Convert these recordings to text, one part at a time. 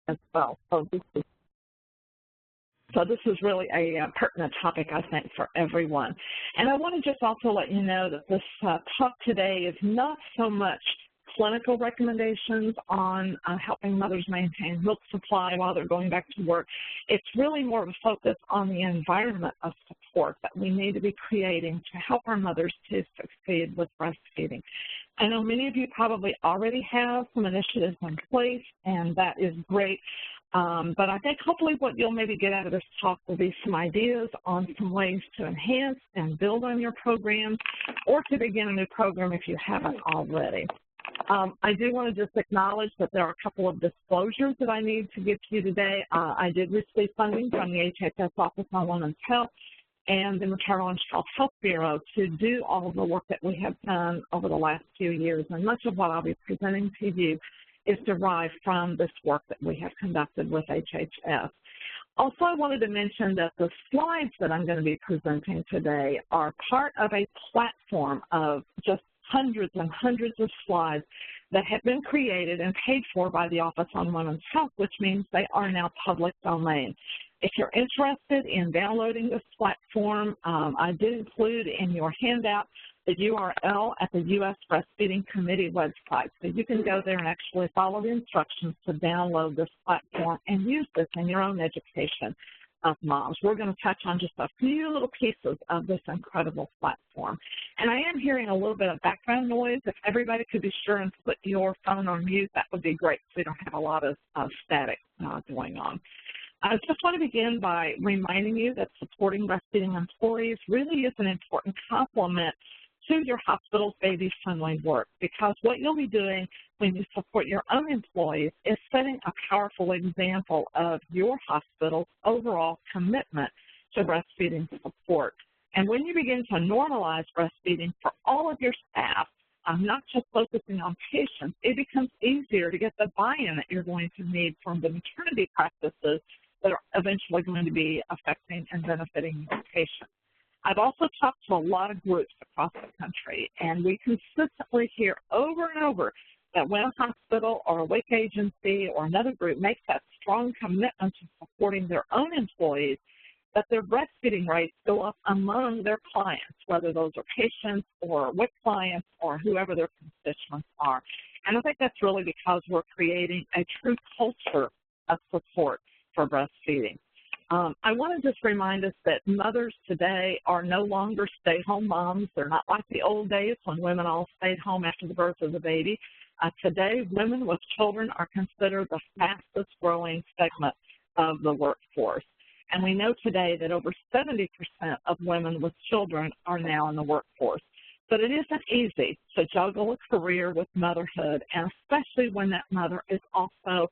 as well. So this is really a pertinent topic, I think, for everyone. And I want to just also let you know that this talk today is not so much clinical recommendations on helping mothers maintain milk supply while they're going back to work. It's really more of a focus on the environment of support that we need to be creating to help our mothers to succeed with breastfeeding. I know many of you probably already have some initiatives in place, and that is great. But I think hopefully what you'll maybe get out of this talk will be some ideas on some ways to enhance and build on your program, or to begin a new program if you haven't already. I do want to just acknowledge that there are a couple of disclosures that I need to give to you today. I did receive funding from the HHS Office on Women's Health and the Maternal and Child Health Bureau to do all of the work that we have done over the last few years. And much of what I'll be presenting to you is derived from this work that we have conducted with HHS. Also, I wanted to mention that the slides that I'm going to be presenting today are part of a platform of just hundreds and hundreds of slides that have been created and paid for by the Office on Women's Health, which means they are now public domain. If you're interested in downloading this platform, I did include in your handout the URL at the U.S. Breastfeeding Committee website. So you can go there and actually follow the instructions to download this platform and use this in your own education of moms. We're going to touch on just a few little pieces of this incredible platform. And I am hearing a little bit of background noise. If everybody could be sure and put your phone on mute, that would be great so we don't have a lot of static going on. I just want to begin by reminding you that supporting breastfeeding employees really is an important complement to your hospital's baby-friendly work, because what you'll be doing when you support your own employees is setting a powerful example of your hospital's overall commitment to breastfeeding support. And when you begin to normalize breastfeeding for all of your staff, not just focusing on patients, it becomes easier to get the buy-in that you're going to need from the maternity practices that are eventually going to be affecting and benefiting your patients. I've also talked to a lot of groups across the country, and we consistently hear over and over that when a hospital or a WIC agency or another group makes that strong commitment to supporting their own employees, that their breastfeeding rates go up among their clients, whether those are patients or WIC clients or whoever their constituents are. And I think that's really because we're creating a true culture of support for breastfeeding. I want to just remind us that mothers today are no longer stay-home moms. They're not like the old days when women all stayed home after the birth of the baby. Today, women with children are considered the fastest-growing segment of the workforce. And we know today that over 70% of women with children are now in the workforce. But it isn't easy to juggle a career with motherhood, and especially when that mother is also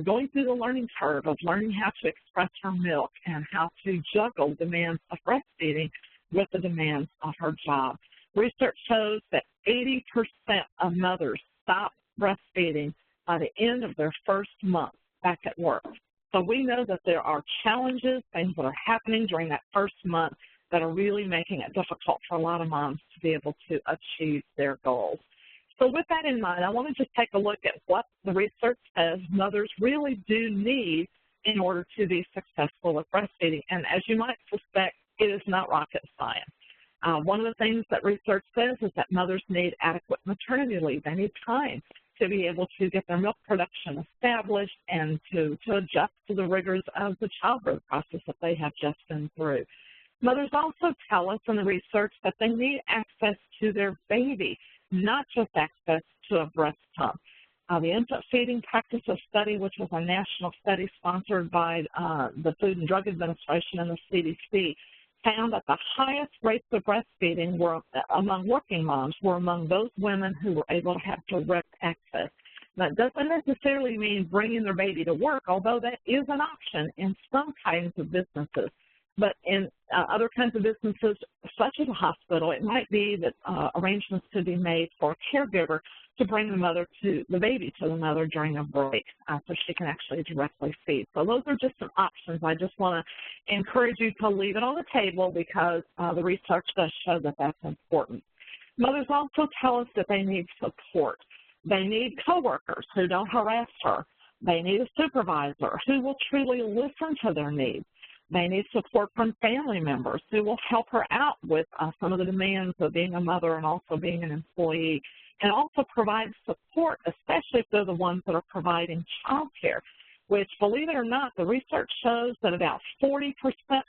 going through the learning curve of learning how to express her milk and how to juggle demands of breastfeeding with the demands of her job. Research shows that 80% of mothers stop breastfeeding by the end of their first month back at work. So we know that there are challenges, things that are happening during that first month that are really making it difficult for a lot of moms to be able to achieve their goals. So with that in mind, I want to just take a look at what the research says mothers really do need in order to be successful with breastfeeding. And as you might suspect, it is not rocket science. One of the things that research says is that mothers need adequate maternity leave. They need time to be able to get their milk production established and to adjust to the rigors of the childbirth process that they have just been through. Mothers also tell us in the research that they need access to their baby, not just access to a breast pump. The Infant Feeding Practices Study, which was a national study sponsored by the Food and Drug Administration and the CDC, found that the highest rates of breastfeeding were among working moms were among those women who were able to have direct access. That doesn't necessarily mean bringing their baby to work, although that is an option in some kinds of businesses. But in other kinds of businesses, such as a hospital, it might be that arrangements could be made for a caregiver to bring the baby to the mother during a break so she can actually directly feed. So those are just some options. I just want to encourage you to leave it on the table because the research does show that that's important. Mothers also tell us that they need support. They need coworkers who don't harass her. They need a supervisor who will truly listen to their needs. They need support from family members who will help her out with some of the demands of being a mother and also being an employee, and also provide support, especially if they're the ones that are providing child care, which, believe it or not, the research shows that about 40%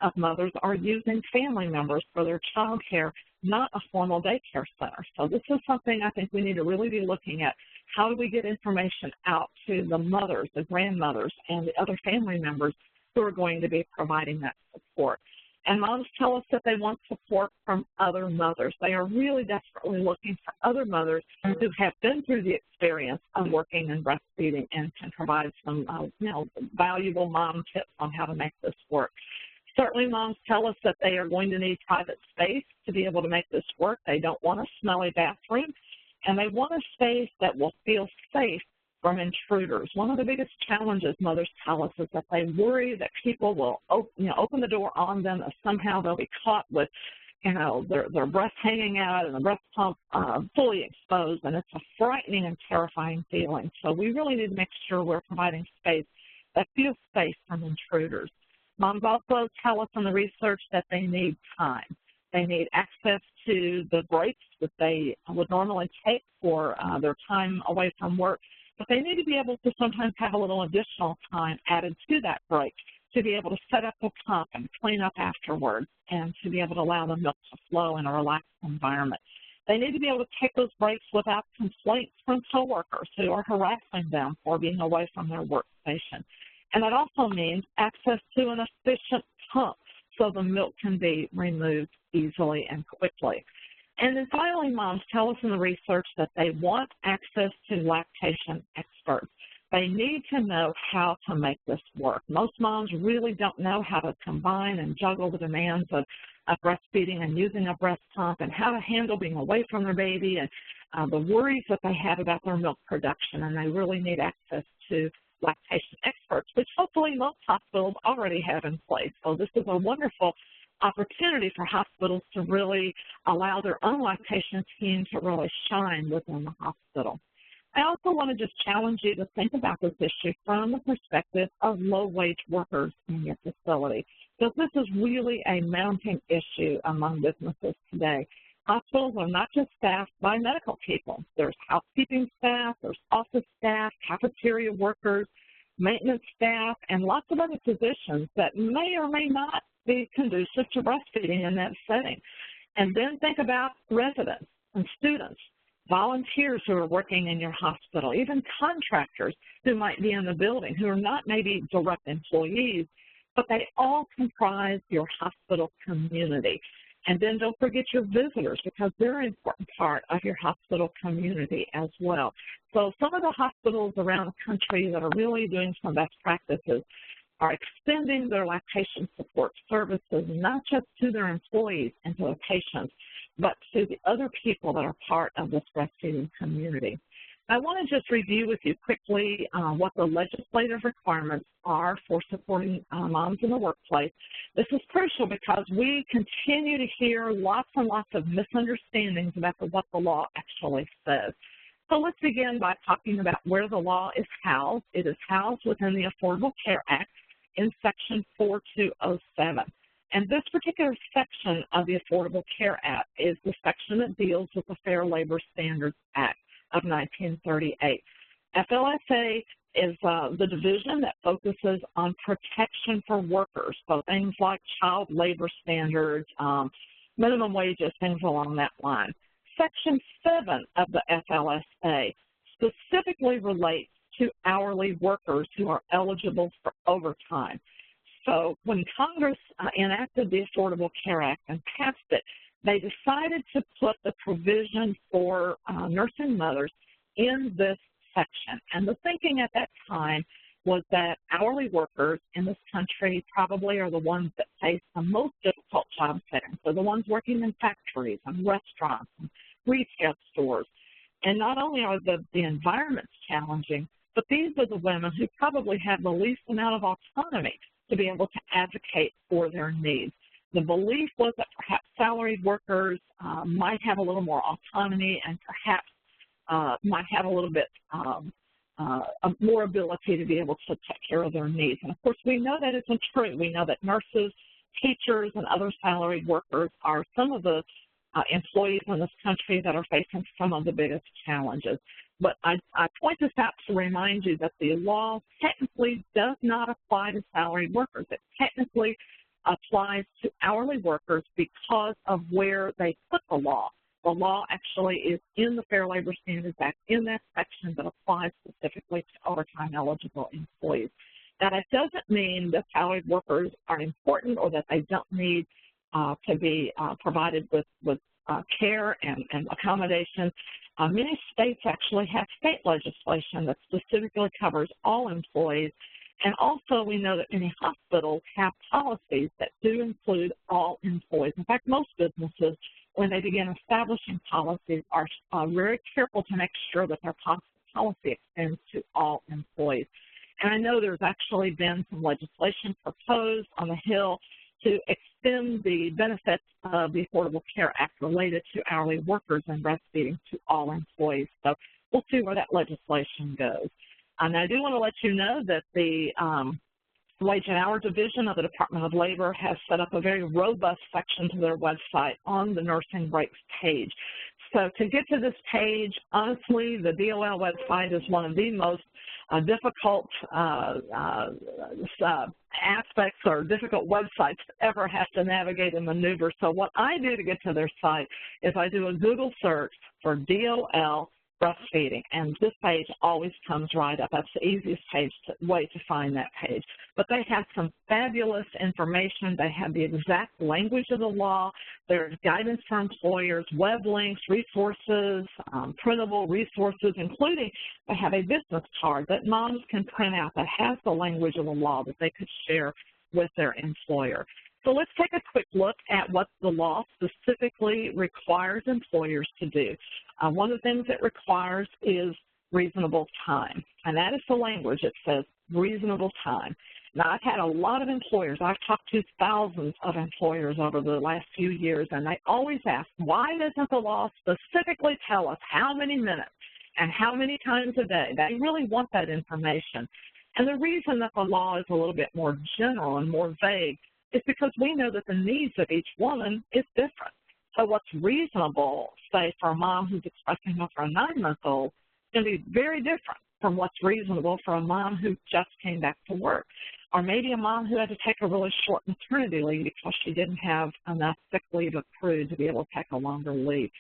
of mothers are using family members for their child care, not a formal daycare center. So this is something I think we need to really be looking at. How do we get information out to the mothers, the grandmothers, and the other family members who are going to be providing that support? And moms tell us that they want support from other mothers. They are really desperately looking for other mothers who have been through the experience of working and breastfeeding and can provide some valuable mom tips on how to make this work. Certainly moms tell us that they are going to need private space to be able to make this work. They don't want a smelly bathroom, and they want a space that will feel safe from intruders. One of the biggest challenges mothers tell us is that they worry that people will open the door on them, that somehow they'll be caught with their breast hanging out and the breast pump fully exposed, and it's a frightening and terrifying feeling. So we really need to make sure we're providing space that feels safe from intruders. Moms also tell us in the research that they need time. They need access to the breaks that they would normally take for their time away from work, but they need to be able to sometimes have a little additional time added to that break to be able to set up the pump and clean up afterwards and to be able to allow the milk to flow in a relaxed environment. They need to be able to take those breaks without complaints from coworkers who are harassing them for being away from their workstation. And that also means access to an efficient pump so the milk can be removed easily and quickly. And then finally, moms tell us in the research that they want access to lactation experts. They need to know how to make this work. Most moms really don't know how to combine and juggle the demands of breastfeeding and using a breast pump and how to handle being away from their baby and the worries that they have about their milk production, and they really need access to lactation experts, which hopefully most hospitals already have in place. So this is a wonderful opportunity for hospitals to really allow their own lactation team to really shine within the hospital. I also want to just challenge you to think about this issue from the perspective of low-wage workers in your facility, because this is really a mounting issue among businesses today. Hospitals are not just staffed by medical people. There's housekeeping staff, there's office staff, cafeteria workers, maintenance staff, and lots of other positions that may or may not be conducive to breastfeeding in that setting. And then think about residents and students, volunteers who are working in your hospital, even contractors who might be in the building who are not maybe direct employees, but they all comprise your hospital community. And then don't forget your visitors, because they're an important part of your hospital community as well. So some of the hospitals around the country that are really doing some best practices are extending their lactation support services not just to their employees and to their patients, but to the other people that are part of this breastfeeding community. I want to just review with you quickly what the legislative requirements are for supporting moms in the workplace. This is crucial because we continue to hear lots and lots of misunderstandings about what the law actually says. So let's begin by talking about where the law is housed. It is housed within the Affordable Care Act in Section 4207. And this particular section of the Affordable Care Act is the section that deals with the Fair Labor Standards Act of 1938. FLSA is the division that focuses on protection for workers, so things like child labor standards, minimum wages, things along that line. Section 7 of the FLSA specifically relates to hourly workers who are eligible for overtime. So when Congress enacted the Affordable Care Act and passed it, they decided to put the provision for nursing mothers in this section. And the thinking at that time was that hourly workers in this country probably are the ones that face the most difficult job settings. So the ones working in factories and restaurants and retail stores. And not only are the environments challenging, but these are the women who probably have the least amount of autonomy to be able to advocate for their needs. The belief was that perhaps salaried workers might have a little more autonomy and perhaps might have a little bit more ability to be able to take care of their needs. And, of course, we know that isn't true. We know that nurses, teachers, and other salaried workers are some of the employees in this country that are facing some of the biggest challenges. But I point this out to remind you that the law technically does not apply to salaried workers. It technically applies to hourly workers because of where they put the law. The law actually is in the Fair Labor Standards Act, in that section that applies specifically to overtime-eligible employees. Now, that doesn't mean that salaried workers are important or that they don't need to be provided with care and accommodation. Many states actually have state legislation that specifically covers all employees. And also, we know that many hospitals have policies that do include all employees. In fact, most businesses, when they begin establishing policies, are very careful to make sure that their policy extends to all employees. And I know there's actually been some legislation proposed on the Hill to extend the benefits of the Affordable Care Act related to hourly workers and breastfeeding to all employees. So we'll see where that legislation goes. And I do want to let you know that the Wage and Hour Division of the Department of Labor has set up a very robust section to their website on the nursing breaks page. So to get to this page, honestly, the DOL website is one of the most difficult aspects or difficult websites to ever have to navigate and maneuver. So what I do to get to their site is I do a Google search for DOL breastfeeding, and this page always comes right up. That's the easiest way to find that page. But they have some fabulous information. They have the exact language of the law. There's guidance for employers, web links, resources, printable resources, including they have a business card that moms can print out that has the language of the law that they could share with their employer. So let's take a quick look at what the law specifically requires employers to do. One of the things it requires is reasonable time, and that is the language. It says reasonable time. Now, I've had a lot of employers. I've talked to thousands of employers over the last few years, and they always ask, why doesn't the law specifically tell us how many minutes and how many times a day? They really want that information. And the reason that the law is a little bit more general and more vague is because we know that the needs of each woman is different. So what's reasonable, say, for a mom who's expecting milk for a 9-month-old, is going to be very different from what's reasonable for a mom who just came back to work, or maybe a mom who had to take a really short maternity leave because she didn't have enough sick leave accrued to be able to take a longer leave.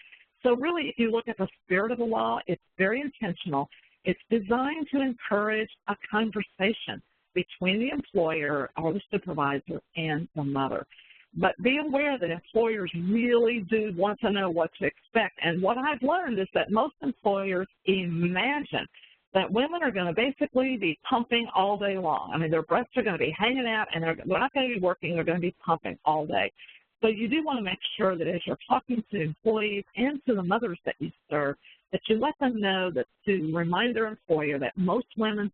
So really, if you look at the spirit of the law, it's very intentional. It's designed to encourage a conversation between the employer or the supervisor and the mother. But be aware that employers really do want to know what to expect. And what I've learned is that most employers imagine that women are going to basically be pumping all day long. I mean, their breasts are going to be hanging out, and they're not going to be working. They're going to be pumping all day. So you do want to make sure that as you're talking to employees and to the mothers that you serve, that you let them know that to remind their employer that most women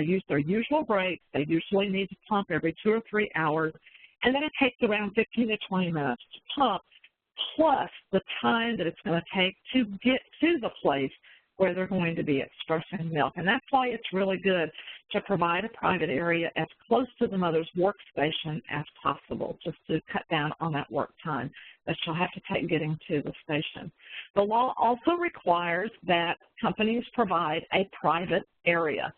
use their usual breaks. They usually need to pump every 2 or 3 hours, and then it takes around 15 to 20 minutes to pump, plus the time that it's going to take to get to the place where they're going to be expressing milk. And that's why it's really good to provide a private area as close to the mother's workstation as possible, just to cut down on that work time that she'll have to take getting to the station. The law also requires that companies provide a private area.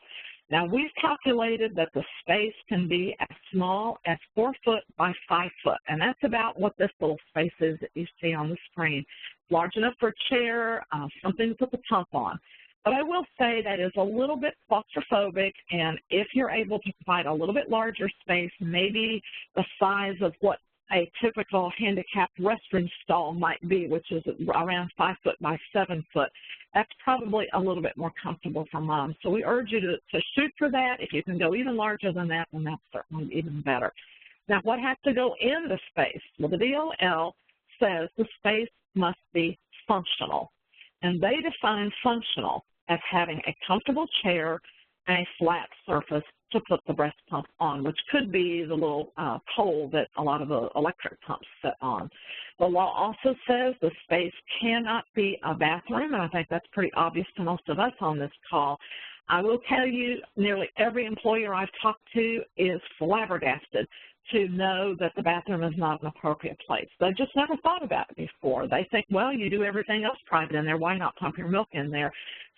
Now, we've calculated that the space can be as small as 4 foot by 5 foot, and that's about what this little space is that you see on the screen. Large enough for a chair, something to put the pump on. But I will say that is a little bit claustrophobic, and if you're able to provide a little bit larger space, maybe the size of what a typical handicapped restroom stall might be, which is around 5 foot by 7 foot, that's probably a little bit more comfortable for moms. So we urge you to shoot for that. If you can go even larger than that, then that's certainly even better. Now, what has to go in the space? Well, the DOL says the space must be functional, and they define functional as having a comfortable chair and a flat surface to put the breast pump on, which could be the little pole that a lot of the electric pumps sit on. The law also says the space cannot be a bathroom, and I think that's pretty obvious to most of us on this call. I will tell you, nearly every employer I've talked to is flabbergasted to know that the bathroom is not an appropriate place. They just never thought about it before. They think, well, you do everything else private in there. Why not pump your milk in there?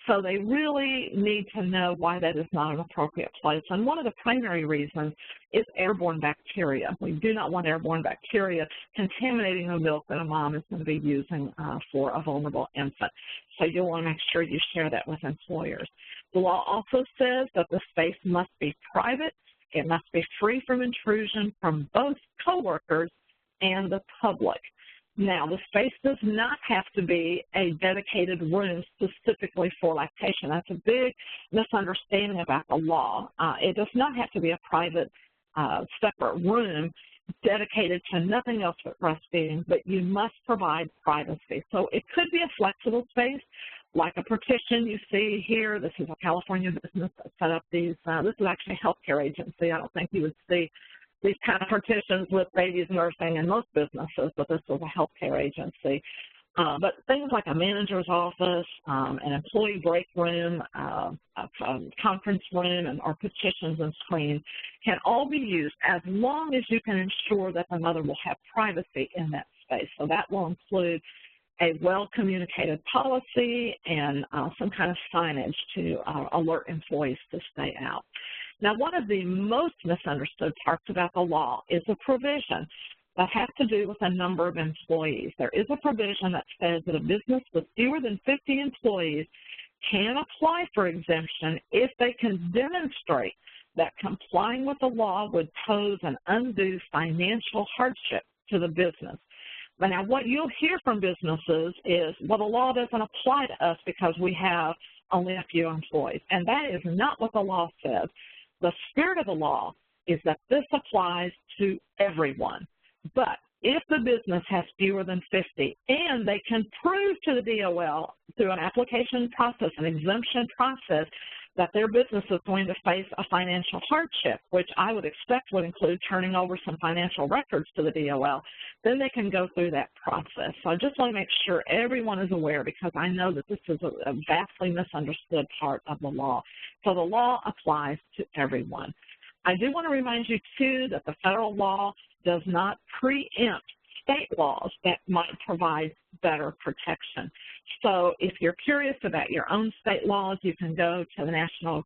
So they really need to know why that is not an appropriate place. And one of the primary reasons is airborne bacteria. We do not want airborne bacteria contaminating the milk that a mom is going to be using for a vulnerable infant. So you'll want to make sure you share that with employers. The law also says that the space must be private. It must be free from intrusion from both coworkers and the public. Now, the space does not have to be a dedicated room specifically for lactation. That's a big misunderstanding about the law. It does not have to be a private, separate room dedicated to nothing else but breastfeeding, but you must provide privacy. So it could be a flexible space, like a partition you see here. This is a California business that set up these. This is actually a healthcare agency. I don't think you would see these kind of partitions with babies nursing in most businesses, but this was a healthcare agency. But things like a manager's office, an employee break room, a conference room, or petitions and screens can all be used as long as you can ensure that the mother will have privacy in that space. So that will include a well-communicated policy and some kind of signage to alert employees to stay out. Now, one of the most misunderstood parts about the law is a provision that has to do with a number of employees. There is a provision that says that a business with fewer than 50 employees can apply for exemption if they can demonstrate that complying with the law would pose an undue financial hardship to the business. But now what you'll hear from businesses is, well, the law doesn't apply to us because we have only a few employees. And that is not what the law says. The spirit of the law is that this applies to everyone. But if the business has fewer than 50 and they can prove to the DOL through an application process, an exemption process, that their business is going to face a financial hardship, which I would expect would include turning over some financial records to the DOL, then they can go through that process. So I just want to make sure everyone is aware, because I know that this is a vastly misunderstood part of the law. So the law applies to everyone. I do want to remind you, too, that the federal law does not preempt state laws that might provide better protection. So if you're curious about your own state laws, you can go to the National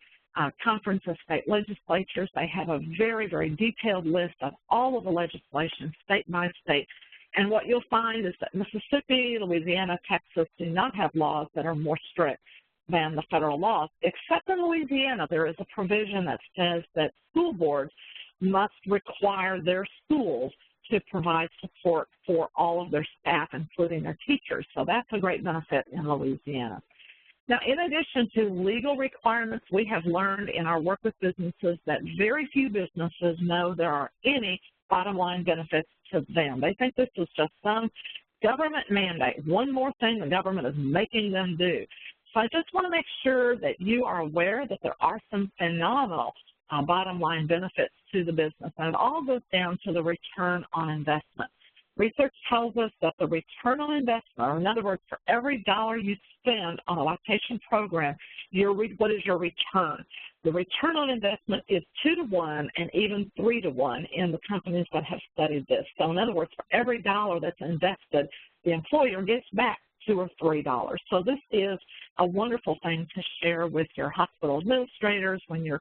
Conference of State Legislatures. They have a very, very detailed list of all of the legislation state by state. And what you'll find is that Mississippi, Louisiana, Texas do not have laws that are more strict than the federal laws, except in Louisiana. There is a provision that says that school boards must require their schools to provide support for all of their staff, including their teachers. So that's a great benefit in Louisiana. Now, in addition to legal requirements, we have learned in our work with businesses that very few businesses know there are any bottom line benefits to them. They think this is just some government mandate, one more thing the government is making them do. So I just want to make sure that you are aware that there are some phenomenal bottom line benefits to the business, and it all goes down to the return on investment. Research tells us that the return on investment, or in other words, for every dollar you spend on a lactation program, what is your return? The return on investment is 2 to 1 and even 3 to 1 in the companies that have studied this. So in other words, for every dollar that's invested, the employer gets back $2 or $3. So this is a wonderful thing to share with your hospital administrators when you're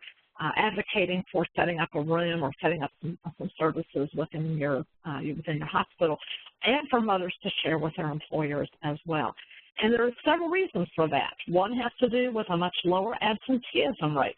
advocating for setting up a room or setting up some services within your hospital, and for mothers to share with their employers as well. And there are several reasons for that. One has to do with a much lower absenteeism rate.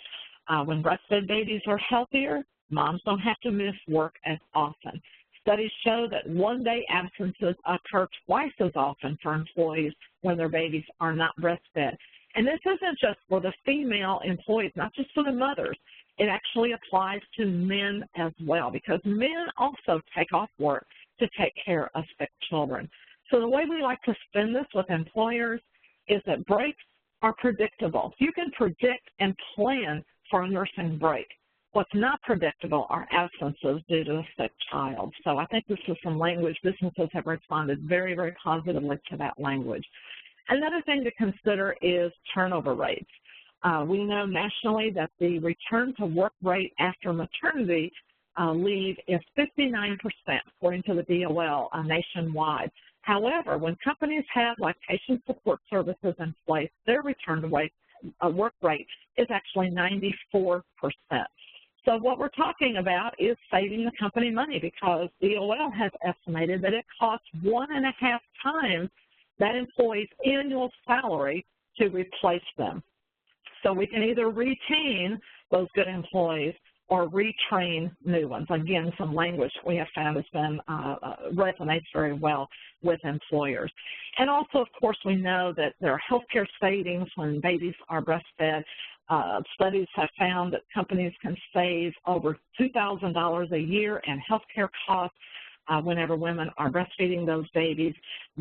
When breastfed babies are healthier, moms don't have to miss work as often. Studies show that one-day absences occur twice as often for employees when their babies are not breastfed. And this isn't just for the female employees, not just for the mothers. It actually applies to men as well, because men also take off work to take care of sick children. So the way we like to spin this with employers is that breaks are predictable. You can predict and plan for a nursing break. What's not predictable are absences due to a sick child. So I think this is some language. Businesses have responded very, very positively to that language. Another thing to consider is turnover rates. We know nationally that the return to work rate after maternity leave is 59%, according to the DOL nationwide. However, when companies have lactation support services in place, their return to work rate is actually 94%. So what we're talking about is saving the company money, because DOL has estimated that it costs 1.5 times that employee's annual salary to replace them. So we can either retain those good employees or retrain new ones. Again, some language we have found has been resonates very well with employers. And also, of course, we know that there are healthcare savings when babies are breastfed. Studies have found that companies can save over $2,000 a year in healthcare costs whenever women are breastfeeding those babies.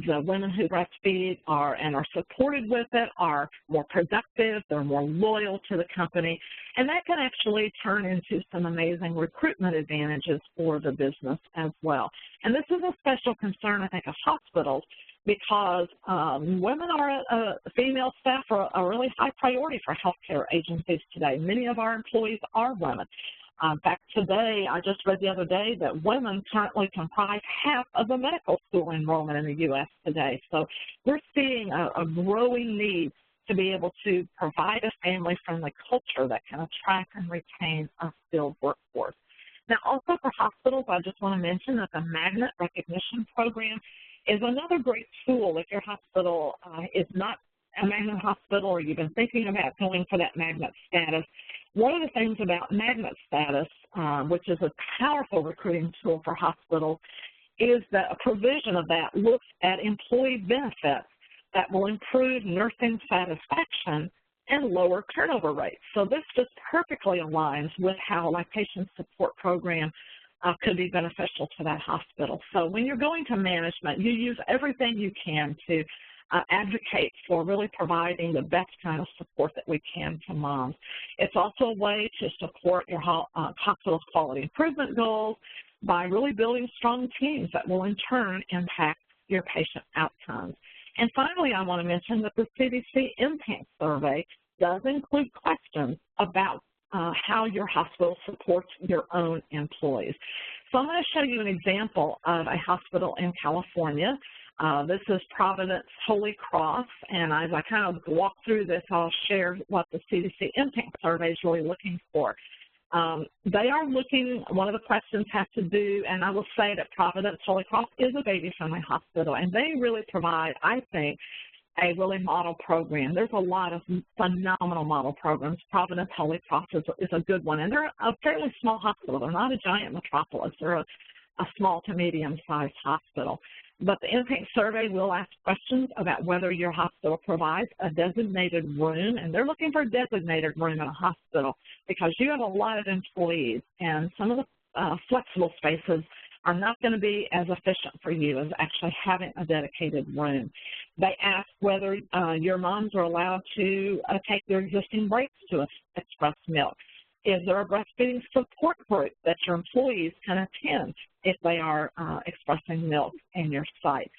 The women who breastfeed and are supported with it are more productive, they're more loyal to the company, and that can actually turn into some amazing recruitment advantages for the business as well. And this is a special concern, I think, of hospitals, because women female staff are a really high priority for healthcare agencies today. Many of our employees are women. In fact, today, I just read the other day that women currently comprise half of the medical school enrollment in the U.S. today. So we're seeing a growing need to be able to provide a family-friendly culture that can attract and retain a skilled workforce. Now, also for hospitals, I just want to mention that the Magnet Recognition Program is another great tool if your hospital is not a Magnet hospital or you've been thinking about going for that Magnet status. One of the things about Magnet status, which is a powerful recruiting tool for hospitals, is that a provision of that looks at employee benefits that will improve nursing satisfaction and lower turnover rates. So this just perfectly aligns with how a lactation support program could be beneficial to that hospital. So when you're going to management, you use everything you can to advocate for really providing the best kind of support that we can to moms. It's also a way to support your hospital's quality improvement goals by really building strong teams that will in turn impact your patient outcomes. And finally, I want to mention that the CDC Impact Survey does include questions about how your hospital supports your own employees. So I'm going to show you an example of a hospital in California. This is Providence Holy Cross, and as I kind of walk through this, I'll share what the CDC Impact Survey is really looking for. They are looking, one of the questions has to do, and I will say that Providence Holy Cross is a baby-friendly hospital, and they really provide, I think, a really model program. There's a lot of phenomenal model programs. Providence Holy Cross is a good one, and they're a fairly small hospital. They're not a giant metropolis. They're a small to medium-sized hospital. But the Impact Survey will ask questions about whether your hospital provides a designated room, and they're looking for a designated room in a hospital because you have a lot of employees, and some of the flexible spaces are not going to be as efficient for you as actually having a dedicated room. They ask whether your moms are allowed to take their existing breaks to express milk. Is there a breastfeeding support group that your employees can attend if they are expressing milk in your site?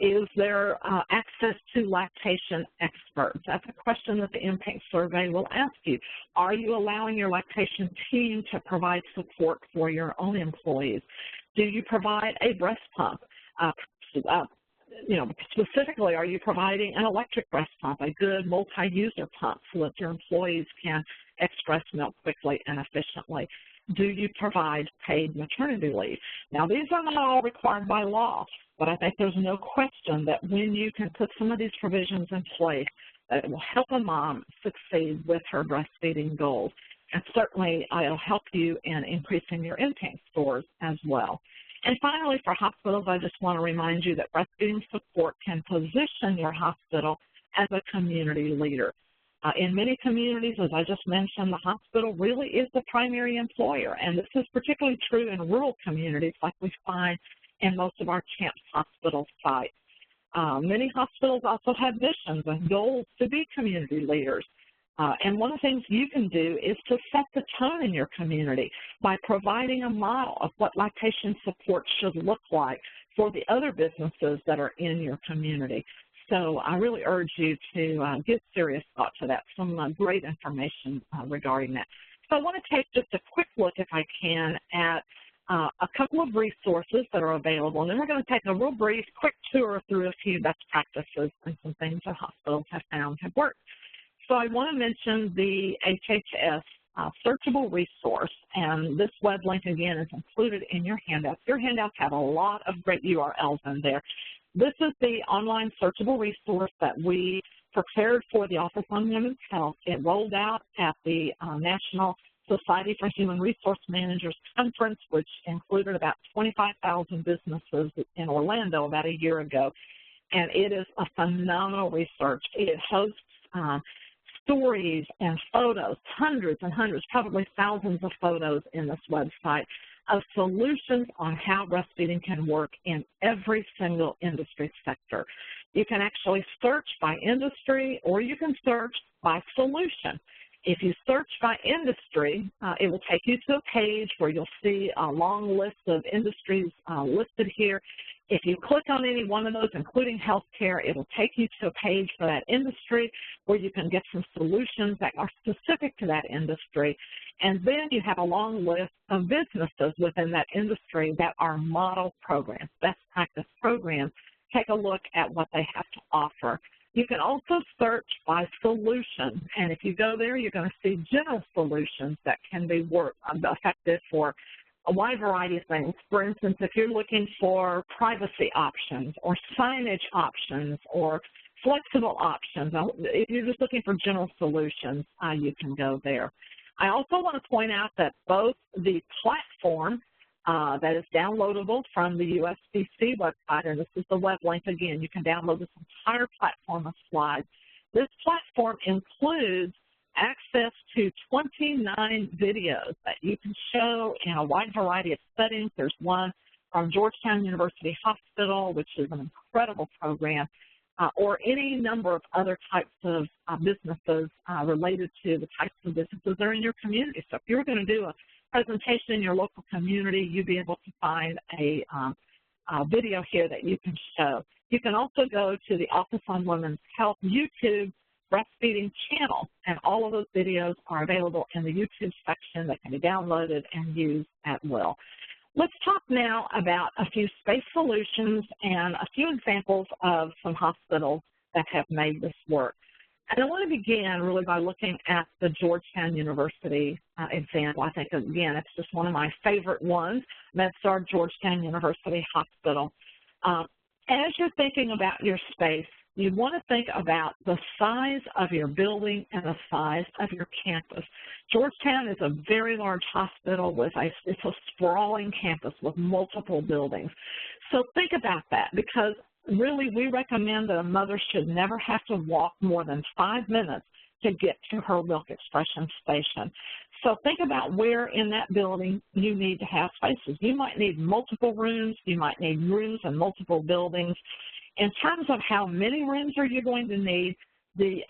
Is there access to lactation experts? That's a question that the Impact Survey will ask you. Are you allowing your lactation team to provide support for your own employees? Do you provide a breast pump? Specifically, are you providing an electric breast pump, a good multi-user pump so that your employees can express milk quickly and efficiently? Do you provide paid maternity leave? Now, these are not all required by law, but I think there's no question that when you can put some of these provisions in place, that it will help a mom succeed with her breastfeeding goals. And certainly, it'll help you in increasing your impact scores as well. And finally, for hospitals, I just want to remind you that breastfeeding support can position your hospital as a community leader. In many communities, as I just mentioned, the hospital really is the primary employer, and this is particularly true in rural communities like we find in most of our CHAMPS hospital sites. Many hospitals also have missions and goals to be community leaders. And one of the things you can do is to set the tone in your community by providing a model of what lactation support should look like for the other businesses that are in your community. So I really urge you to give serious thought to that. Some great information regarding that. So I want to take just a quick look, if I can, at a couple of resources that are available, and then we're going to take a real brief, quick tour through a few best practices and some things that hospitals have found have worked. So I want to mention the HHS searchable resource, and this web link, again, is included in your handouts. Your handouts have a lot of great URLs in there. This is the online searchable resource that we prepared for the Office on Women's Health. It rolled out at the National Society for Human Resource Managers Conference, which included about 25,000 businesses in Orlando about a year ago. And it is a phenomenal research. It hosts stories and photos, hundreds and hundreds, probably thousands of photos in this website of solutions on how breastfeeding can work in every single industry sector. You can actually search by industry, or you can search by solution. If you search by industry, it will take you to a page where you'll see a long list of industries listed here. If you click on any one of those, including healthcare, it will take you to a page for that industry where you can get some solutions that are specific to that industry. And then you have a long list of businesses within that industry that are model programs, best practice programs. Take a look at what they have to offer. You can also search by solution, and if you go there, you're going to see general solutions that can be effective for a wide variety of things. For instance, if you're looking for privacy options or signage options or flexible options, if you're just looking for general solutions, you can go there. I also want to point out that both the platform that is downloadable from the USDC website, and this is the web link again. You can download this entire platform of slides. This platform includes access to 29 videos that you can show in a wide variety of settings. There's one from Georgetown University Hospital, which is an incredible program, or any number of other types of businesses related to the types of businesses that are in your community. So if you're going to do a presentation in your local community, you'll be able to find a video here that you can show. You can also go to the Office on Women's Health YouTube breastfeeding channel, and all of those videos are available in the YouTube section that can be downloaded and used at will. Let's talk now about a few space solutions and a few examples of some hospitals that have made this work. And I want to begin really by looking at the Georgetown University example. I think, again, it's just one of my favorite ones, MedStar Georgetown University Hospital. As you're thinking about your space, you want to think about the size of your building and the size of your campus. Georgetown is a very large hospital with it's a sprawling campus with multiple buildings. So think about that, because really we recommend that a mother should never have to walk more than 5 minutes to get to her milk expression station. So think about where in that building you need to have spaces. You might need multiple rooms. You might need rooms in multiple buildings. In terms of how many rooms are you going to need, the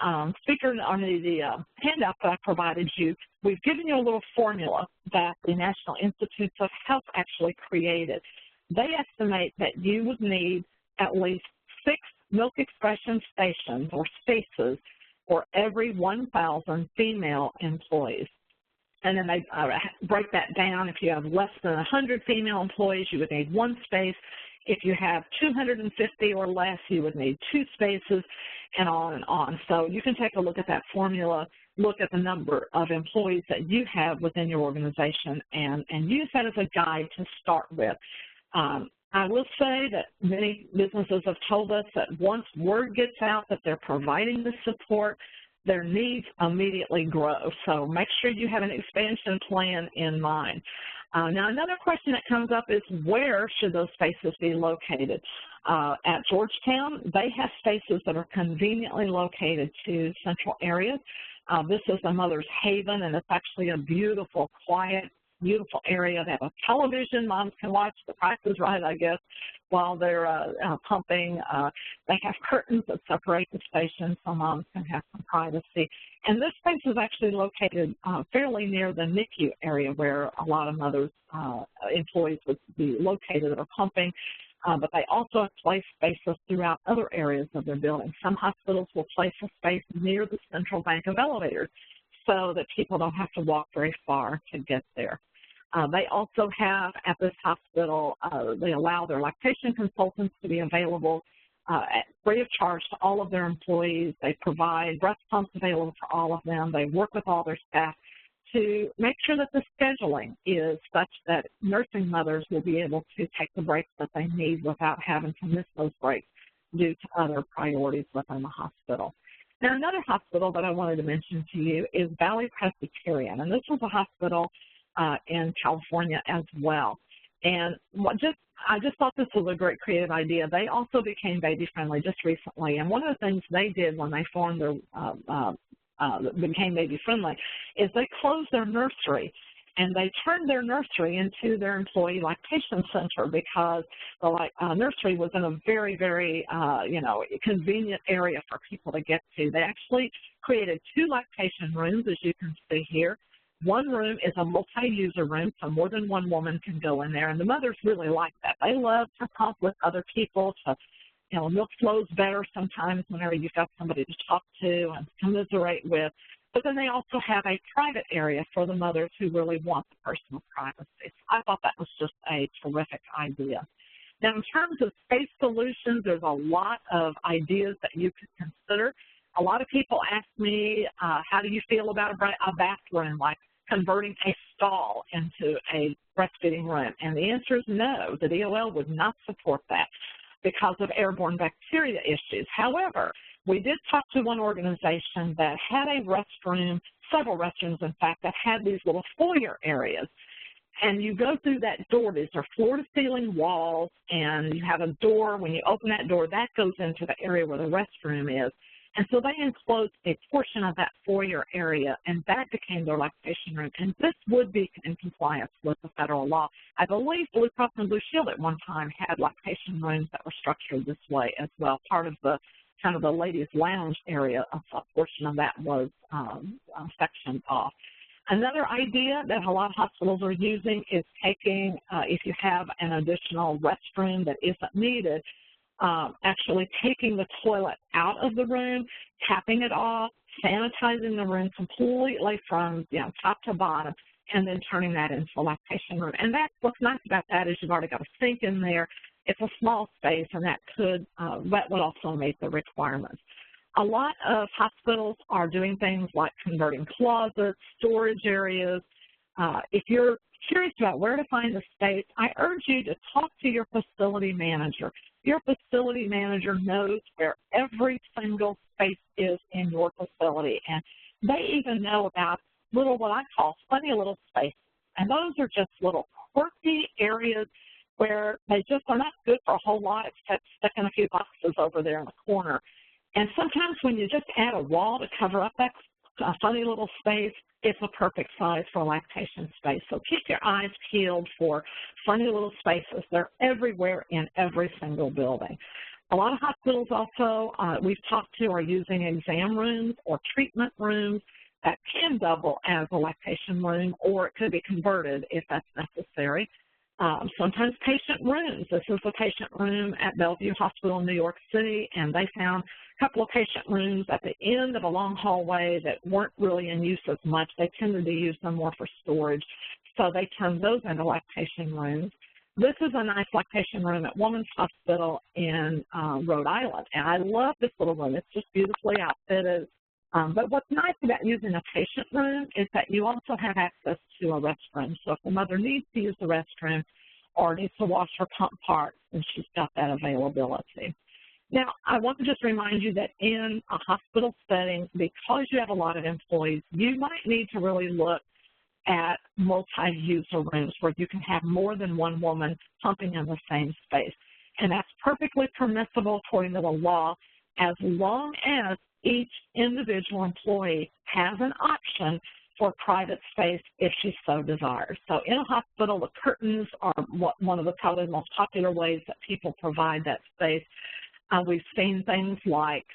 handout that I provided you, we've given you a little formula that the National Institutes of Health actually created. They estimate that you would need at least 6 milk expression stations or spaces for every 1,000 female employees. And then they break that down. If you have less than 100 female employees, you would need 1 space. If you have 250 or less, you would need 2 spaces, and on and on. So you can take a look at that formula, look at the number of employees that you have within your organization, and use that as a guide to start with. I will say that many businesses have told us that once word gets out that they're providing the support, their needs immediately grow. So make sure you have an expansion plan in mind. Now, another question that comes up is, where should those spaces be located? At Georgetown, they have spaces that are conveniently located to central areas. This is a mother's haven, and it's actually a beautiful, quiet, beautiful area. They have a television. Moms can watch The Price is Right, I guess, while they're pumping. They have curtains that separate the stations so moms can have some privacy. And this space is actually located fairly near the NICU area where a lot of mothers, employees would be located that are pumping. but they also place spaces throughout other areas of their building. Some hospitals will place a space near the central bank of elevators so that people don't have to walk very far to get there. They also have, at this hospital, they allow their lactation consultants to be available free of charge to all of their employees. They provide breast pumps available for all of them. They work with all their staff to make sure that the scheduling is such that nursing mothers will be able to take the breaks that they need without having to miss those breaks due to other priorities within the hospital. Now, another hospital that I wanted to mention to you is Valley Presbyterian, and this was a hospital in California as well. And I just thought this was a great creative idea. They also became baby-friendly just recently, and one of the things they did when they formed their became baby-friendly is they closed their nursery, and they turned their nursery into their employee lactation center because the nursery was in a very, very, convenient area for people to get to. They actually created 2 lactation rooms, as you can see here. One room is a multi-user room, so more than one woman can go in there, and the mothers really like that. They love to talk with other people, milk flows better sometimes whenever you've got somebody to talk to and commiserate with. But then they also have a private area for the mothers who really want the personal privacy. So I thought that was just a terrific idea. Now, in terms of space solutions, there's a lot of ideas that you could consider. A lot of people ask me, how do you feel about a bathroom, like converting a stall into a breastfeeding room? And the answer is no. The DOL would not support that because of airborne bacteria issues. However, we did talk to one organization that had a restroom, several restrooms, in fact, that had these little foyer areas. And you go through that door. These are floor-to-ceiling walls, and you have a door. When you open that door, that goes into the area where the restroom is. And so they enclosed a portion of that foyer area, and that became their lactation room. And this would be in compliance with the federal law. I believe Blue Cross and Blue Shield at one time had lactation rooms that were structured this way as well. Part of the kind of the ladies' lounge area, a portion of that was sectioned off. Another idea that a lot of hospitals are using is taking, if you have an additional restroom that isn't needed, actually taking the toilet out of the room, tapping it off, sanitizing the room completely from top to bottom, and then turning that into a lactation room. And that's what's nice about that is you've already got a sink in there. It's a small space, and that would also meet the requirements. A lot of hospitals are doing things like converting closets, storage areas. If you're curious about where to find the space, I urge you to talk to your facility manager. Your facility manager knows where every single space is in your facility, and they even know about little, what I call funny little spaces. And those are just little quirky areas where they just are not good for a whole lot except sticking a few boxes over there in the corner. And sometimes when you just add a wall to cover up that funny little space, it's a perfect size for a lactation space. So keep your eyes peeled for funny little spaces. They're everywhere in every single building. A lot of hospitals also, we've talked to, are using exam rooms or treatment rooms that can double as a lactation room, or it could be converted if that's necessary. Sometimes patient rooms. This is a patient room at Bellevue Hospital in New York City, and they found a couple of patient rooms at the end of a long hallway that weren't really in use as much. They tended to use them more for storage, so they turned those into lactation rooms. This is a nice lactation room at Women's Hospital in Rhode Island, and I love this little room. It's just beautifully outfitted. But what's nice about using a patient room is that you also have access to a restroom. So if the mother needs to use the restroom or needs to wash her pump parts, then she's got that availability. Now, I want to just remind you that in a hospital setting, because you have a lot of employees, you might need to really look at multi-user rooms where you can have more than one woman pumping in the same space. And that's perfectly permissible according to the law, as long as each individual employee has an option for private space if she so desires. So in a hospital, the curtains are one of the probably most popular ways that people provide that space. We've seen things like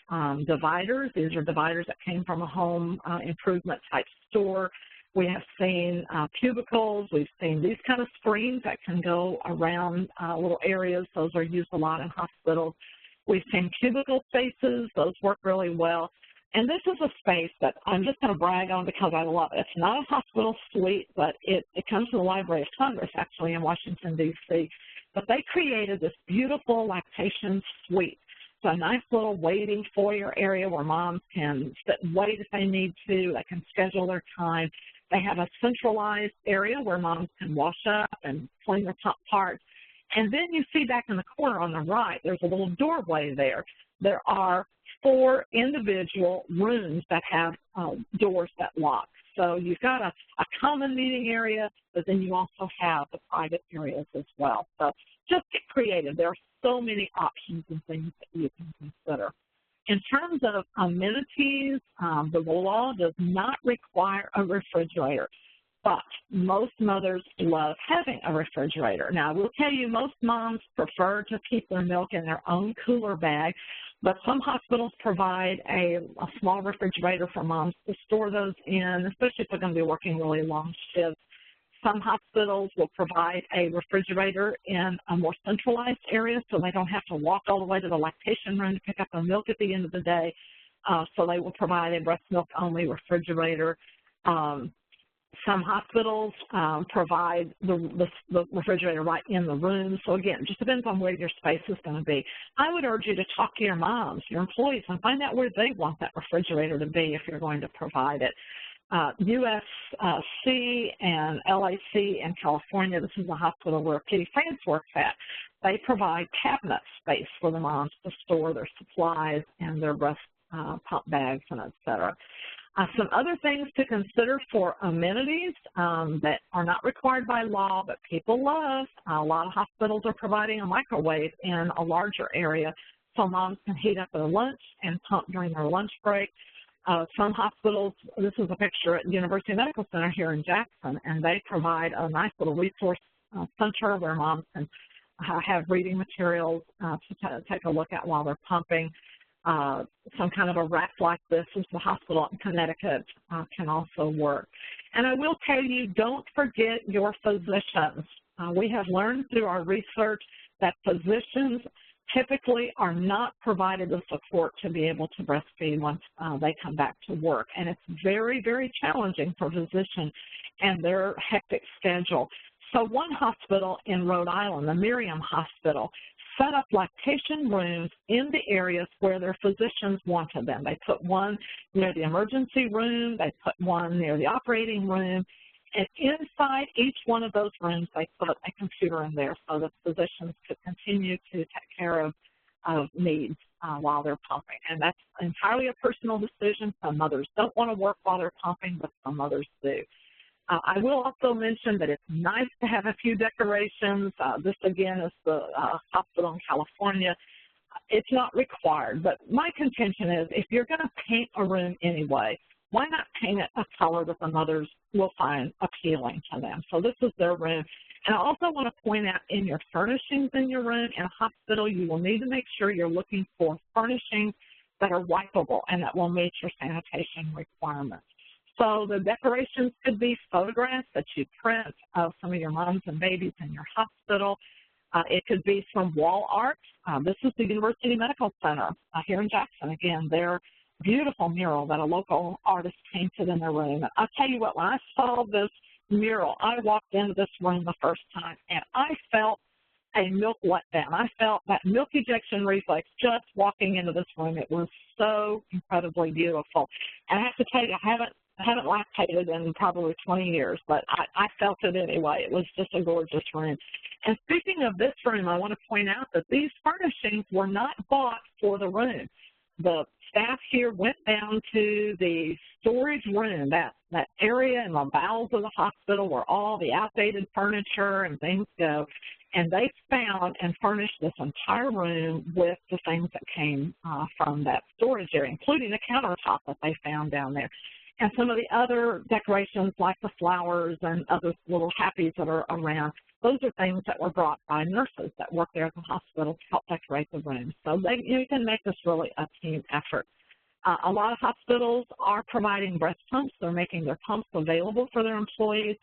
dividers. These are dividers that came from a home improvement type store. We have seen cubicles. We've seen these kind of screens that can go around little areas. Those are used a lot in hospitals. We've seen cubicle spaces. Those work really well. And this is a space that I'm just going to brag on because I love it. It's not a hospital suite, but it comes to the Library of Congress, actually, in Washington, D.C. But they created this beautiful lactation suite. So a nice little waiting foyer area where moms can sit and wait if they need to. They can schedule their time. They have a centralized area where moms can wash up and clean the top parts. And then you see back in the corner on the right, there's a little doorway there. There are 4 individual rooms that have doors that lock. So you've got a common meeting area, but then you also have the private areas as well. So just get creative. There are so many options and things that you can consider. In terms of amenities, the law does not require a refrigerator, but most mothers love having a refrigerator. Now, I will tell you, most moms prefer to keep their milk in their own cooler bag, but some hospitals provide a small refrigerator for moms to store those in, especially if they're going to be working really long shifts. Some hospitals will provide a refrigerator in a more centralized area so they don't have to walk all the way to the lactation room to pick up the milk at the end of the day. So they will provide a breast milk only refrigerator. Some hospitals provide the refrigerator right in the room. So again, it just depends on where your space is going to be. I would urge you to talk to your moms, your employees, and find out where they want that refrigerator to be if you're going to provide it. USC and LAC in California, this is a hospital where Kitty France works at. They provide cabinet space for the moms to store their supplies and their breast pump bags and et cetera. Some other things to consider for amenities that are not required by law, but people love. A lot of hospitals are providing a microwave in a larger area so moms can heat up their lunch and pump during their lunch break. Some hospitals, this is a picture at the University Medical Center here in Jackson, and they provide a nice little resource center where moms can have reading materials to take a look at while they're pumping. Some kind of a rack like this, is the hospital in Connecticut, can also work. And I will tell you, don't forget your physicians. We have learned through our research that physicians typically are not provided the support to be able to breastfeed once they come back to work. And it's very, very challenging for physicians and their hectic schedule. So one hospital in Rhode Island, the Miriam Hospital, set up lactation rooms in the areas where their physicians wanted them. They put one near the emergency room, they put one near the operating room, and inside each one of those rooms, they put a computer in there so that physicians could continue to take care of needs while they're pumping. And that's entirely a personal decision. Some mothers don't want to work while they're pumping, but some mothers do. I will also mention that it's nice to have a few decorations. This, again, is the hospital in California. It's not required, but my contention is if you're going to paint a room anyway, why not paint it a color that the mothers will find appealing to them? So this is their room. And I also want to point out in your furnishings in your room, in a hospital, you will need to make sure you're looking for furnishings that are wipeable and that will meet your sanitation requirements. So the decorations could be photographs that you print of some of your moms and babies in your hospital. It could be some wall art. This is the University Medical Center here in Jackson. Again, their beautiful mural that a local artist painted in their room. I'll tell you what, when I saw this mural, I walked into this room the first time, and I felt a milk letdown. I felt that milk ejection reflex just walking into this room. It was so incredibly beautiful. And I have to tell you, I haven't lactated in probably 20 years, but I felt it anyway. It was just a gorgeous room. And speaking of this room, I want to point out that these furnishings were not bought for the room. The staff here went down to the storage room, that area in the bowels of the hospital where all the outdated furniture and things go, and they found and furnished this entire room with the things that came from that storage area, including the countertop that they found down there. And some of the other decorations like the flowers and other little happies that are around, those are things that were brought by nurses that work there at the hospital to help decorate the room. So you can make this really a team effort. A lot of hospitals are providing breast pumps. They're making their pumps available for their employees.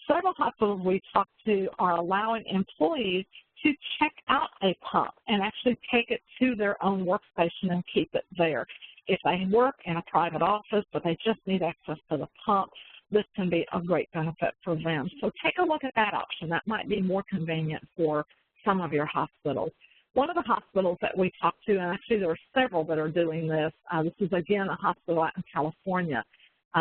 Several hospitals we talked to are allowing employees to check out a pump and actually take it to their own workstation and keep it there. If they work in a private office but they just need access to the pump, this can be a great benefit for them. So take a look at that option. That might be more convenient for some of your hospitals. One of the hospitals that we talked to, and actually there are several that are doing this, this is again a hospital out in California.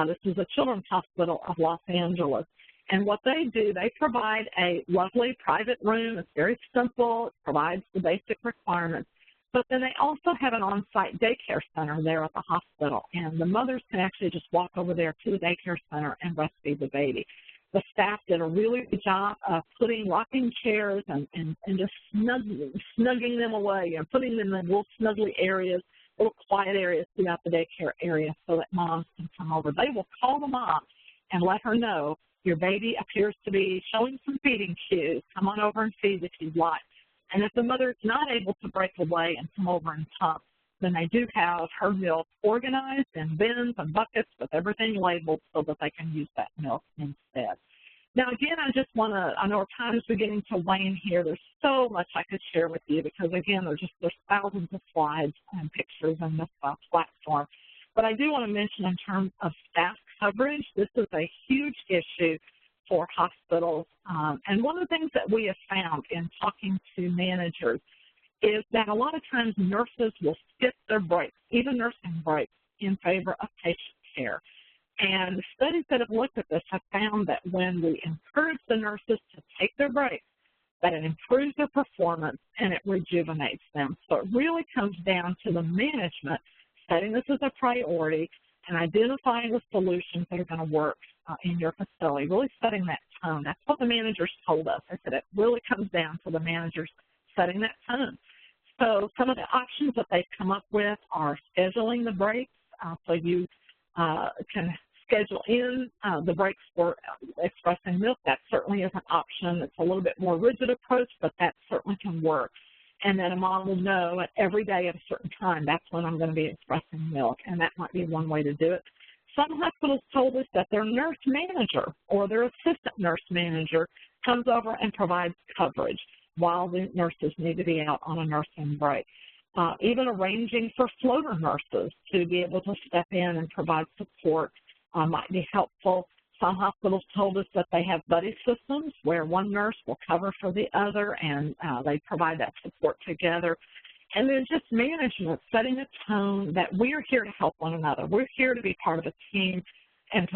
This is a Children's Hospital of Los Angeles. And what they do, they provide a lovely private room. It's very simple. It provides the basic requirements. But then they also have an on-site daycare center there at the hospital. And the mothers can actually just walk over there to the daycare center and breastfeed the baby. The staff did a really good job of putting rocking chairs and just snugging them away and putting them in little snuggly areas, little quiet areas throughout the daycare area so that moms can come over. They will call the mom and let her know, your baby appears to be showing some feeding cues. Come on over and feed if you'd like. And if the mother is not able to break away and come over and pump, then they do have her milk organized in bins and buckets with everything labeled so that they can use that milk instead. Now, again, I just want to, I know our time is beginning to wane here. There's so much I could share with you because, again, there's thousands of slides and pictures in this platform. But I do want to mention in terms of staff coverage, this is a huge issue for hospitals. And one of the things that we have found in talking to managers is that a lot of times nurses will skip their breaks, even nursing breaks, in favor of patient care. And studies that have looked at this have found that when we encourage the nurses to take their breaks, that it improves their performance and it rejuvenates them. So it really comes down to the management setting this as a priority and identifying the solutions that are going to work in your facility, really setting that tone. That's what the managers told us. They said it really comes down to the managers setting that tone. So some of the options that they've come up with are scheduling the breaks. So you can schedule in the breaks for expressing milk. That certainly is an option. It's a little bit more rigid approach, but that certainly can work. And then a mom will know at every day at a certain time, that's when I'm going to be expressing milk, and that might be one way to do it. Some hospitals told us that their nurse manager or their assistant nurse manager comes over and provides coverage while the nurses need to be out on a nursing break. Even arranging for floater nurses to be able to step in and provide support might be helpful. Some hospitals told us that they have buddy systems where one nurse will cover for the other and they provide that support together. And then just management, setting a tone that we're here to help one another. We're here to be part of a team and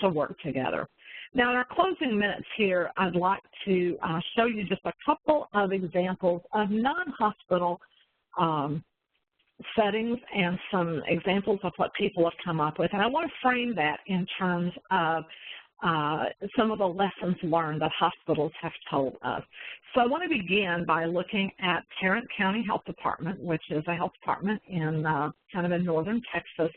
to work together. Now, in our closing minutes here, I'd like to show you just a couple of examples of non-hospital settings and some examples of what people have come up with. And I want to frame that in terms of some of the lessons learned that hospitals have told us. So I want to begin by looking at Tarrant County Health Department, which is a health department in kind of in northern Texas.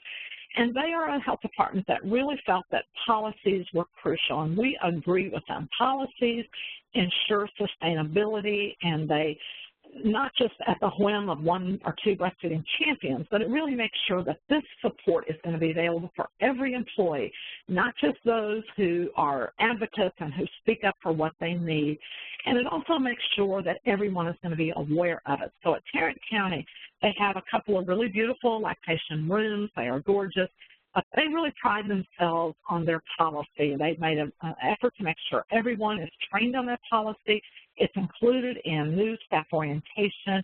And they are a health department that really felt that policies were crucial, and we agree with them. Policies ensure sustainability, and they not just at the whim of one or two breastfeeding champions, but it really makes sure that this support is going to be available for every employee, not just those who are advocates and who speak up for what they need. And it also makes sure that everyone is going to be aware of it. So at Tarrant County, they have a couple of really beautiful lactation rooms. They are gorgeous. But they really pride themselves on their policy. They've made an effort to make sure everyone is trained on that policy. It's included in new staff orientation.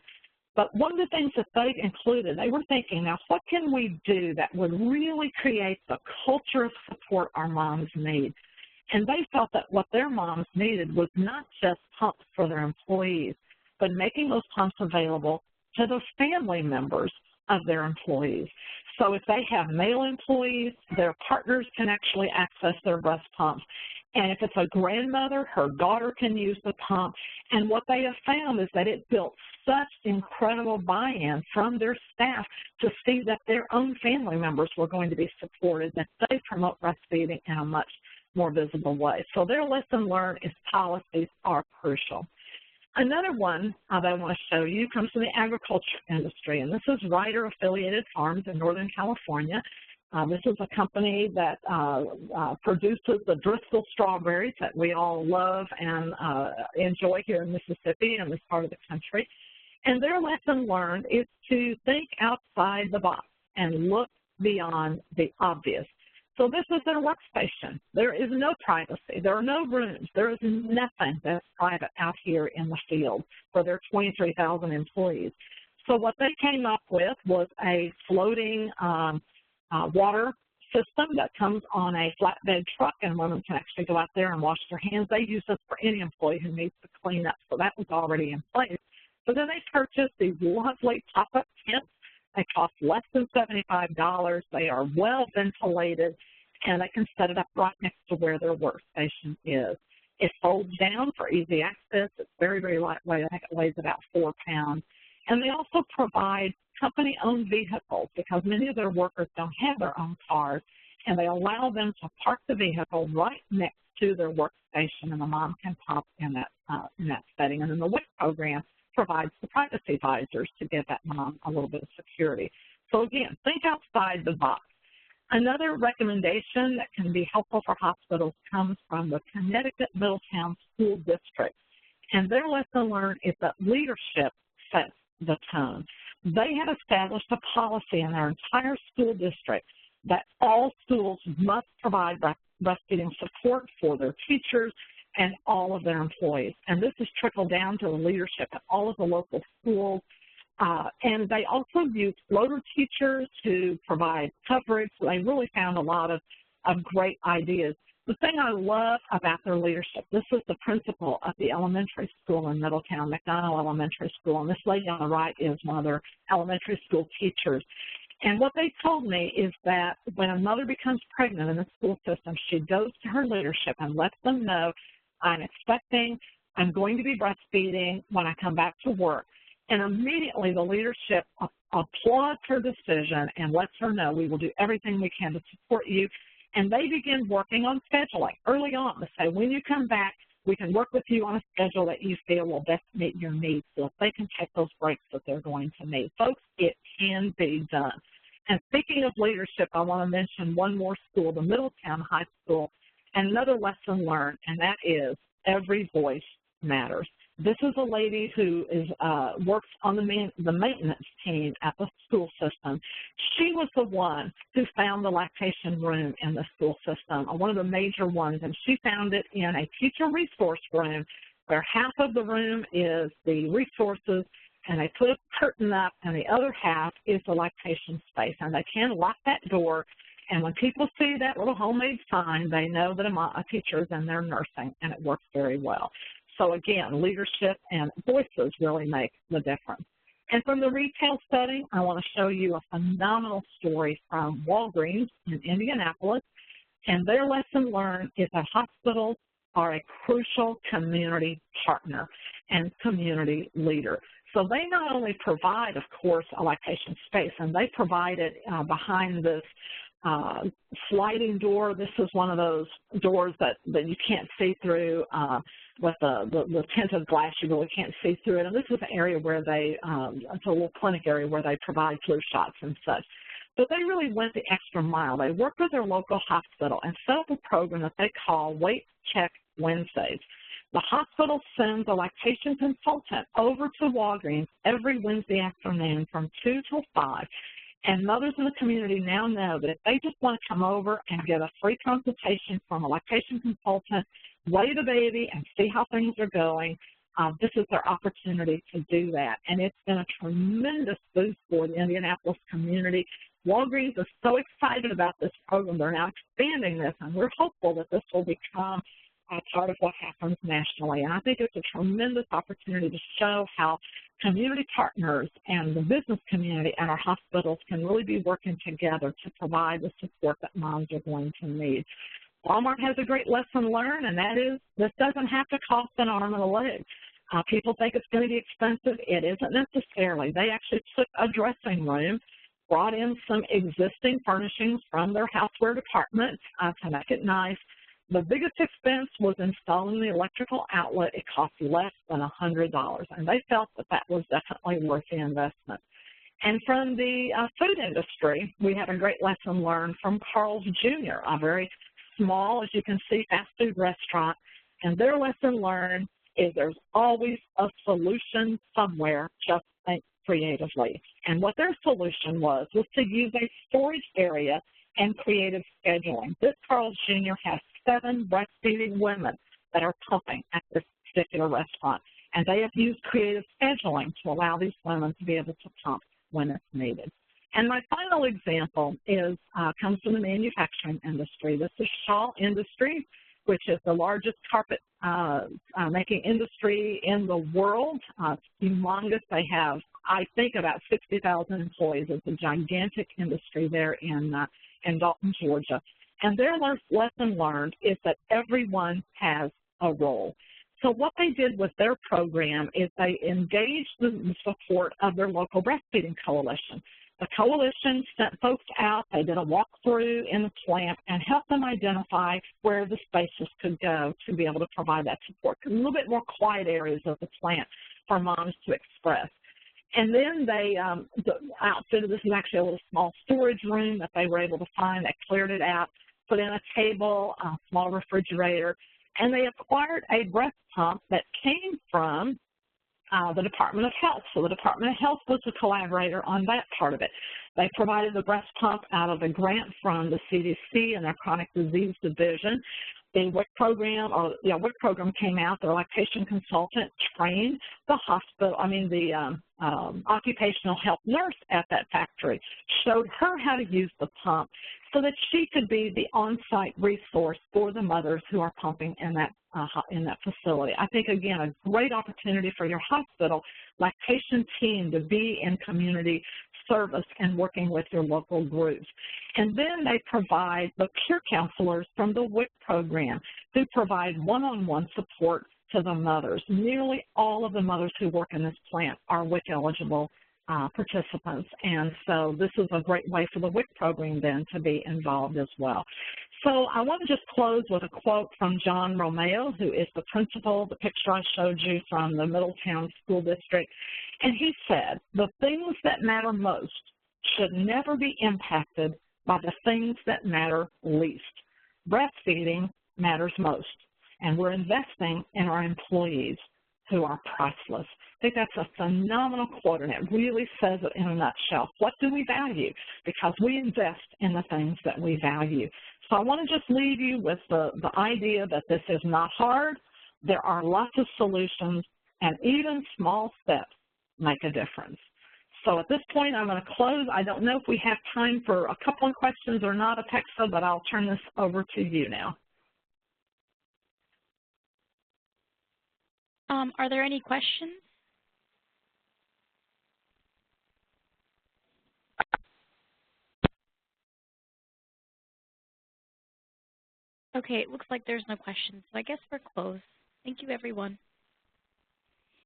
But one of the things that they've included, they were thinking, now what can we do that would really create the culture of support our moms need? And they felt that what their moms needed was not just pumps for their employees, but making those pumps available to the family members of their employees. So if they have male employees, their partners can actually access their breast pumps. And if it's a grandmother, her daughter can use the pump. And what they have found is that it built such incredible buy-in from their staff to see that their own family members were going to be supported, that they promote breastfeeding in a much more visible way. So their lesson learned is policies are crucial. Another one that I want to show you comes from the agriculture industry, and this is Ryder Affiliated Farms in Northern California. This is a company that produces the Driscoll strawberries that we all love and enjoy here in Mississippi and this part of the country. And their lesson learned is to think outside the box and look beyond the obvious. So this is their workstation. There is no privacy. There are no rooms. There is nothing that's private out here in the field for their 23,000 employees. So what they came up with was a floating water system that comes on a flatbed truck, and women can actually go out there and wash their hands. They use this for any employee who needs to clean up, so that was already in place. So then they purchased these lovely pop-up tents. They cost less than $75. They are well ventilated, and they can set it up right next to where their workstation is. It folds down for easy access. It's very, very lightweight. I think it weighs about 4 pounds. And they also provide company-owned vehicles because many of their workers don't have their own cars, and they allow them to park the vehicle right next to their workstation, and the mom can pop in that setting. And then the WIC program provides the privacy visors to give that mom a little bit of security. So again, think outside the box. Another recommendation that can be helpful for hospitals comes from the Connecticut Middletown School District. And their lesson learned is that leadership sets the tone. They have established a policy in their entire school district that all schools must provide breastfeeding support for their teachers and all of their employees. And this has trickled down to the leadership at all of the local schools. And they also use floater teachers to provide coverage. So they really found a lot of great ideas. The thing I love about their leadership, this is the principal of the elementary school in Middletown, McDonald Elementary School, and this lady on the right is one of their elementary school teachers. And what they told me is that when a mother becomes pregnant in the school system, she goes to her leadership and lets them know, I'm expecting, I'm going to be breastfeeding when I come back to work. And immediately the leadership applauds her decision and lets her know we will do everything we can to support you. And they begin working on scheduling early on to say, when you come back, we can work with you on a schedule that you feel will best meet your needs so they can take those breaks that they're going to need. Folks, it can be done. And speaking of leadership, I want to mention one more school, the Middletown High School, and another lesson learned, and that is every voice matters. This is a lady who is works on the maintenance team at the school system. She was the one who found the lactation room in the school system, one of the major ones, and she found it in a teacher resource room where half of the room is the resources, and they put a curtain up, and the other half is the lactation space. And they can lock that door, and when people see that little homemade sign, they know that a teacher is in there nursing, and it works very well. So again, leadership and voices really make the difference. And from the retail setting, I want to show you a phenomenal story from Walgreens in Indianapolis. And their lesson learned is that hospitals are a crucial community partner and community leader. So they not only provide, of course, a lactation space, and they provide it behind this sliding door. This is one of those doors that you can't see through with the tinted glass. You really can't see through it. And this is an area where they, it's a little clinic area where they provide flu shots and such. But they really went the extra mile. They worked with their local hospital and set up a program that they call Wait Check Wednesdays. The hospital sends a lactation consultant over to Walgreens every Wednesday afternoon from 2 till 5. And mothers in the community now know that if they just want to come over and get a free consultation from a lactation consultant, weigh the baby and see how things are going, this is their opportunity to do that. And it's been a tremendous boost for the Indianapolis community. Walgreens is so excited about this program. They're now expanding this, and we're hopeful that this will become part of what happens nationally. And I think it's a tremendous opportunity to show how community partners and the business community and our hospitals can really be working together to provide the support that moms are going to need. Walmart has a great lesson learned, and that is this doesn't have to cost an arm and a leg. People think it's going to be expensive. It isn't necessarily. They actually took a dressing room, brought in some existing furnishings from their houseware department to make it nice, The biggest expense was installing the electrical outlet. It cost less than $100, and they felt that that was definitely worth the investment. And from the food industry, we have a great lesson learned from Carl's Jr., a very small, as you can see, fast food restaurant. And their lesson learned is there's always a solution somewhere, just think creatively. And what their solution was to use a storage area and creative scheduling. This Carl's Jr. has 7 breastfeeding women that are pumping at this particular restaurant. And they have used creative scheduling to allow these women to be able to pump when it's needed. And my final example is comes from the manufacturing industry. This is Shaw Industries, which is the largest carpet making industry in the world. It's humongous. They have, I think, about 60,000 employees. It's a gigantic industry there in Dalton, Georgia. And their lesson learned is that everyone has a role. So what they did with their program is they engaged the support of their local breastfeeding coalition. The coalition sent folks out, they did a walkthrough in the plant and helped them identify where the spaces could go to be able to provide that support. A little bit more quiet areas of the plant for moms to express. And then they outfitted, this is actually a little small storage room that they were able to find. They cleared it out, put in a table, a small refrigerator, and they acquired a breast pump that came from the Department of Health. So the Department of Health was a collaborator on that part of it. They provided the breast pump out of a grant from the CDC and their Chronic Disease Division. The WIC program, WIC program came out. The lactation consultant trained the occupational health nurse at that factory, showed her how to use the pump so that she could be the on-site resource for the mothers who are pumping in that facility. I think, again, a great opportunity for your hospital lactation team to be in community service and working with your local groups. And then they provide the peer counselors from the WIC program who provide one-on-one support to the mothers. Nearly all of the mothers who work in this plant are WIC eligible participants, and so this is a great way for the WIC program then to be involved as well. So I want to just close with a quote from John Romeo, who is the principal, the picture I showed you from the Middletown School District, and he said, "The things that matter most should never be impacted by the things that matter least. Breastfeeding matters most, and we're investing in our employees who are priceless." I think that's a phenomenal quote, and it really says it in a nutshell. What do we value? Because we invest in the things that we value. So I want to just leave you with the idea that this is not hard. There are lots of solutions, and even small steps make a difference. So at this point, I'm going to close. I don't know if we have time for a couple of questions or not, Apexa, but I'll turn this over to you now. Are there any questions? Okay, it looks like there's no questions, so I guess we're closed. Thank you, everyone.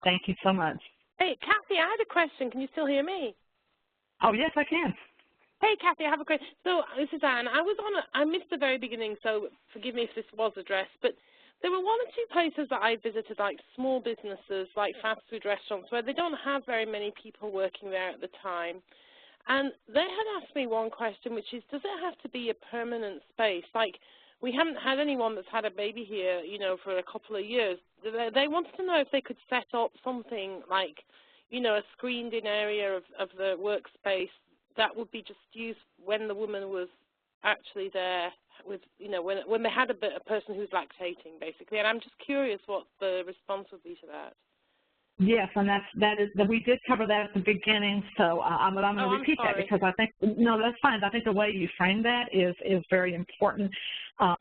Thank you so much. Hey, Kathy, I had a question. Can you still hear me? Oh, yes, I can. Hey, Kathy, I have a question. So this is Anne. I missed the very beginning, so forgive me if this was addressed, but there were 1 or 2 places that I visited, like small businesses, like fast food restaurants, where they don't have very many people working there at the time. And they had asked me one question, which is, does it have to be a permanent space? Like, we haven't had anyone that's had a baby here, you know, for a couple of years. They wanted to know if they could set up something like, you know, a screened-in area of the workspace that would be just used when the woman was actually there with, you know, when they had a person who's lactating, basically. And I'm just curious what the response would be to that. Yes, and we did cover that at the beginning, so I'm going to repeat that because I think, no, that's fine. I think the way you frame that is very important.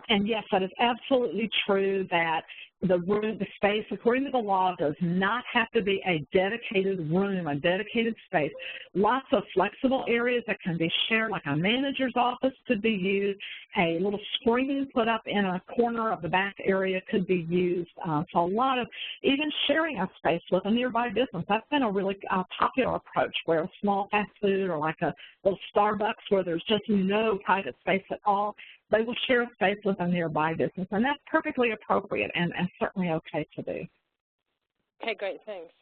And yes, that is absolutely true that the space, according to the law, does not have to be a dedicated room, a dedicated space. Lots of flexible areas that can be shared, like a manager's office could be used. A little screen put up in a corner of the back area could be used. So a lot of, even sharing a space with a nearby business, that's been a really popular approach, where a small fast food or like a little Starbucks where there's just no private space at all, they will share a space with a nearby business, and that's perfectly appropriate and certainly okay to do. Okay, great, thanks.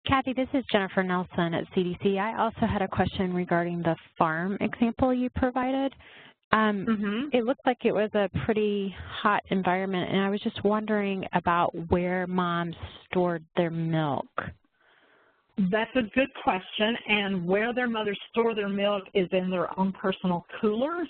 Kathy, this is Jennifer Nelson at CDC. I also had a question regarding the farm example you provided. It looked like it was a pretty hot environment, and I was just wondering about where moms stored their milk. That's a good question, and where their mothers store their milk is in their own personal coolers,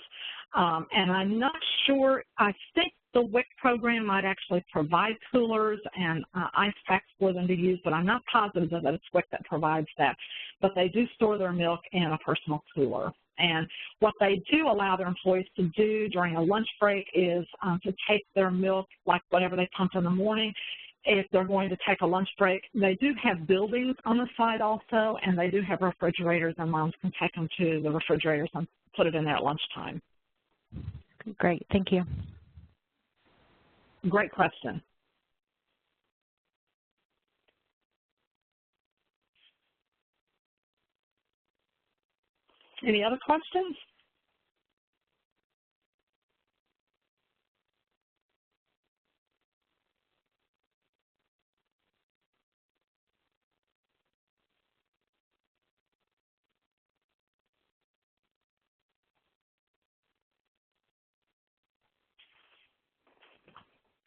and I'm not sure. I think the WIC program might actually provide coolers and ice packs for them to use, but I'm not positive that it's WIC that provides that. But they do store their milk in a personal cooler. And what they do allow their employees to do during a lunch break is to take their milk, like whatever they pump in the morning. If they're going to take a lunch break, they do have buildings on the side also, and they do have refrigerators, and moms can take them to the refrigerators and put it in there at lunchtime. Great, thank you. Great question. Any other questions?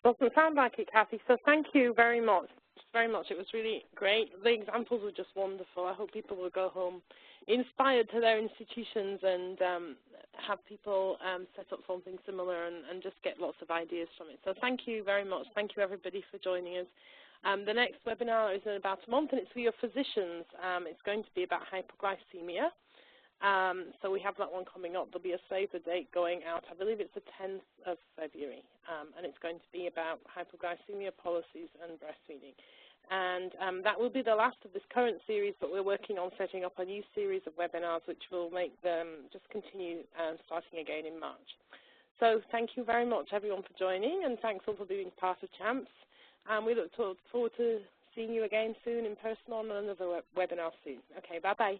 Doesn't sound like it, Kathy, so thank you very much. It was really great. The examples were just wonderful. I hope people will go home inspired to their institutions and have people set up something similar and just get lots of ideas from it. So thank you very much. Thank you, everybody, for joining us. The next webinar is in about a month, and it's for your physicians. It's going to be about hypoglycemia. So we have that one coming up. There'll be a save the date going out. I believe it's the 10th of February, and it's going to be about hypoglycemia policies and breastfeeding. And that will be the last of this current series, but we're working on setting up a new series of webinars which will make them just continue starting again in March. So thank you very much, everyone, for joining, and thanks all for being part of CHAMPS. And we look forward to seeing you again soon in person on another webinar soon. Okay, bye-bye.